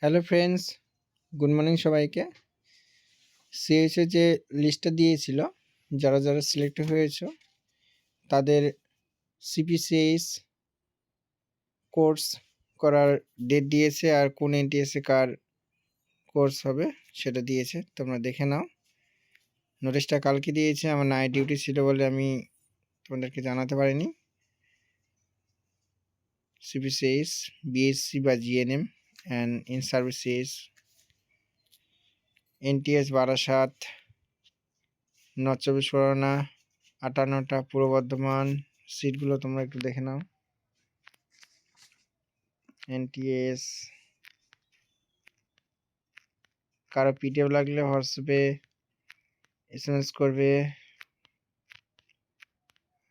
Hello friends, good morning সবাইকে। CHA যে লিস্টটা দিয়েছিল, যারা যারা সিলেক্ট হয়েছে তাদের সিপিসিএইচ কোর্স করার ডেট দিয়েছে, আর কোন এনটিএসে কার কোর্স হবে সেটা দিয়েছে। তোমরা দেখে নাও। নোটিশটা কালকে দিয়েছে, আমার নাইট ডিউটি ছিল বলে আমি তোমাদেরকে জানাতে পারিনি। সিপিসিএইচ, বিএসসি বা GNM and in services, NTS Barasat, north চব্বিশ পরগনা, 58টা, পূর্ব বর্ধমান। সিটগুলো তোমরা একটু দেখে নাও। এনটিএস, কারো পিডিএফ লাগলে হোয়াটসঅ্যাপে এসএমএস করবে,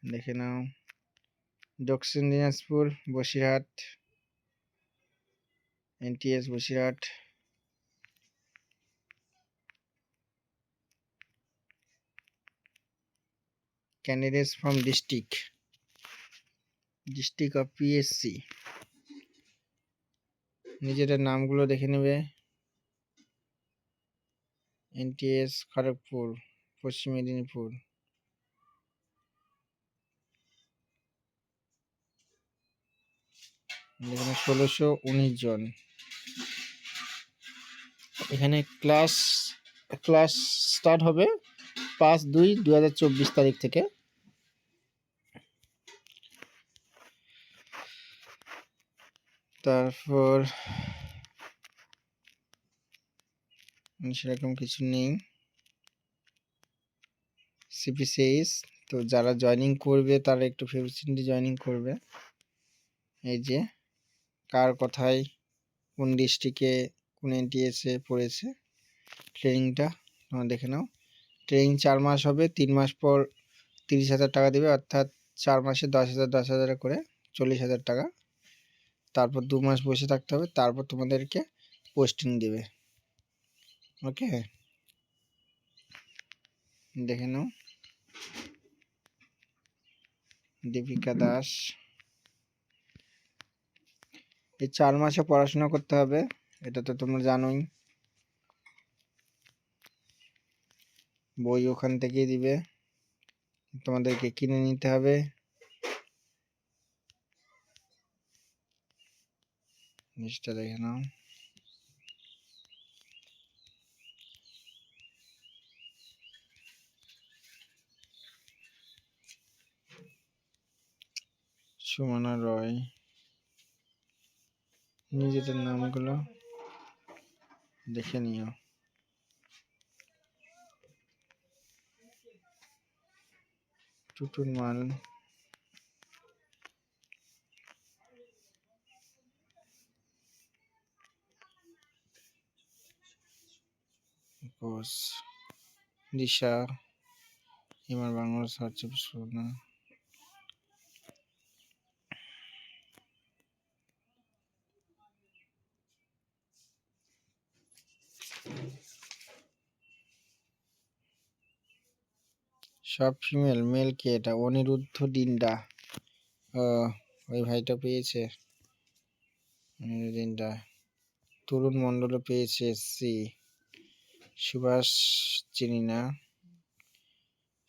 দেখে নাও। দক্ষিণ Dinajpur, Basirhat, NTS Basirhat. Candidates from district of PSC, নিজেদের নামগুলো দেখে নেবে। এনটিএস খড়গপুর, পশ্চিম মেদিনীপুর। এখানে 1619 জন। এখানে ক্লাস স্টার্ট হবে 5/2/2024 তারিখ থেকে। তারপর সেরকম কিছু নেই। সিপিসিএইচ তো যারা জয়েনিং করবে তারা একটু ভেবেচিন্তে জয়েনিং করবে। এই যে কার কোথায় কোন ডিস্ট্রিক্টে কোন এনটিএসে পড়েছে ট্রেনিংটা তোমরা দেখে নাও। ট্রেনিং 4 মাস হবে, 3 মাস পর 30,000 টাকা দেবে, অর্থাৎ 4 মাসে 10,000 করে 40,000 টাকা। তারপর 2 মাস বসে থাকতে হবে, তারপর তোমাদেরকে পোস্টিং দেবে। ওকে, দেখে নাও। দীপিকা দাস। এই 4 মাসে পড়াশোনা করতে হবে, এটা তো তোমরা জানোই। বই ওখান থেকেই দিবে, তোমাদেরকে কিনে নিতে হবে। জিনিসটা দেখে নাও। সুমনা রয়, নিজেদের নামগুলো দেখে নিও। টুটুল মাল, ঘোষ, দিশা, হিমার বাংলা, সার্চ না। সব ফিমেল। মেল কে এটা? অনিরুদ্ধ ডিন্ডা। ওই ভাইটা পেয়েছে অনিরুদ্ধ ডিন্ডা। তরুণ মণ্ডলও পেয়েছে এসসি। সুভাষ চিনি না।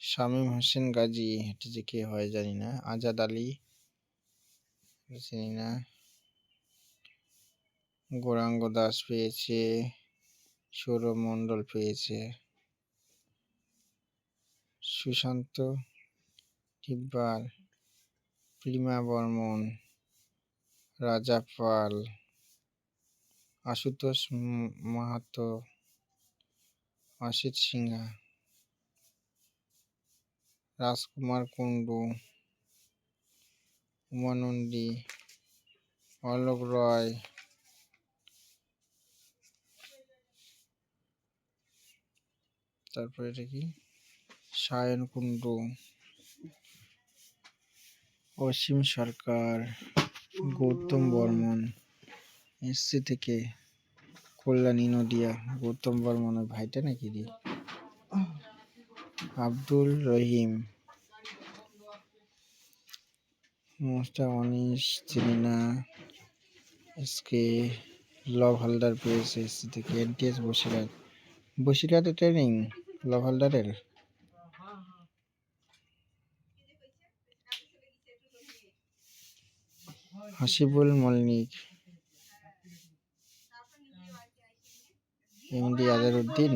শামীম হোসেন গাজী, এটা যে কে হয় জানি না। আজাদ আলী চিনি না। গৌরাঙ্গ দাস পেয়েছে। সৌরভ মণ্ডল পেয়েছে। সুশান্ত টিব্বার, প্রিমা বর্মন, রাজা পাল, আশুতোষ মাহাতো, অসিত সিংহা, রাজকুমার কুন্ডু, উমানন্দী, অলোক রয়, তারপরে এটা কি, সায়ন কুন্ডু, অসীম সরকার, গৌতম বর্মন। এসসি থেকে কল্যাণী নদিয়া। গৌতম বর্মন ওই ভাইটা নাকি রে? আব্দুল রহিম, মোস্টা অনিশ চিনি না। এসকে লব হালদার পেয়েছে এসসি থেকে। এনটিএস বসিরহাটে ট্রেনিং লব হালদারের। হাসিবুল মল্লিক, এমডি আজহারউদ্দিন,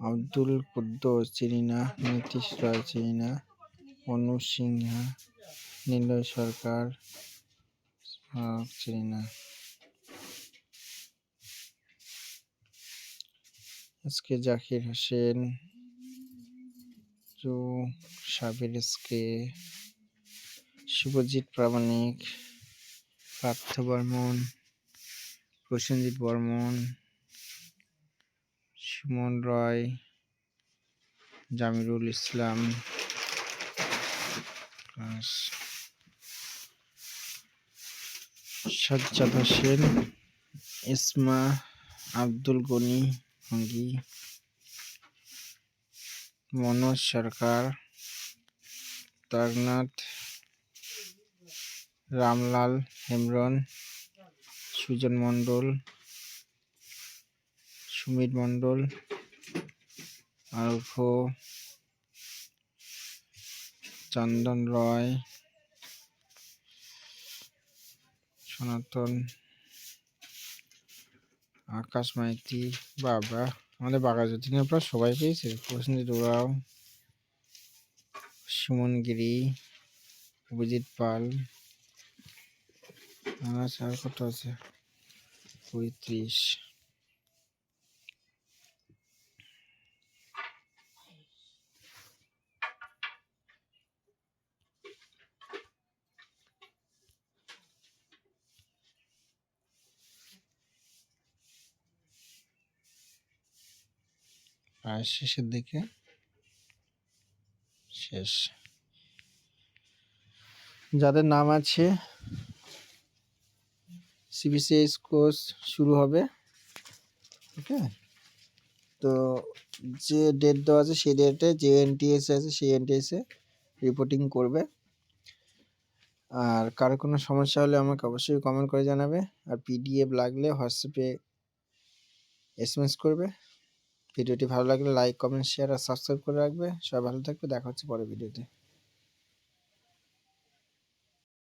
আব্দুল কুদ্দুস চিনি না, নীতিশ রয় চিনি না, অনুজ সিনহা, নিলয় সরকার চিনি না। এসকে জাকির হোসেন, সাবির এসকে, শুভজিৎ প্রামাণিক, পার্থ বর্মন, প্রসেনজিৎ বর্মন, সুমন রয়, জামিরুল ইসলাম, সাজ্জাদ হোসেন, ইসমা, আব্দুল গনি ভঙ্গি, মনোজ সরকার, তারনাথ, রামলাল হেমব্রম, সুজন মণ্ডল, সুমিত মণ্ডল, আরভ, চন্দন রয়, সনাতন, আকাশ মাইতি। বাবা, আমাদের বাঘাযতীনের প্রায় সবাই পেয়েছে। প্রসেনজিৎ ওরাও, সুমন গিরি, অভিজিৎ পাল, আর কত আছে? 35। আর শেষের দিকে শেষ। যাদের নাম আছে সিবিসিএস কোর্স শুরু হবে, ওকে। তো যে ডেট দেওয়া আছে সেই ডেটে যে এনটিএস আছে সেই এনটিএসে রিপোর্টিং করবে। আর কারো কোনো সমস্যা হলে আমাকে অবশ্যই কমেন্ট করে জানাবে। আর পিডিএফ লাগলে হোয়াটসঅ্যাপে এসএমএস করবে। ভিডিওটি ভালো লাগলে লাইক, কমেন্ট, শেয়ার আর সাবস্ক্রাইব করে রাখবে। সবাই ভালো থাকবে, দেখা হচ্ছে পরের ভিডিওতে।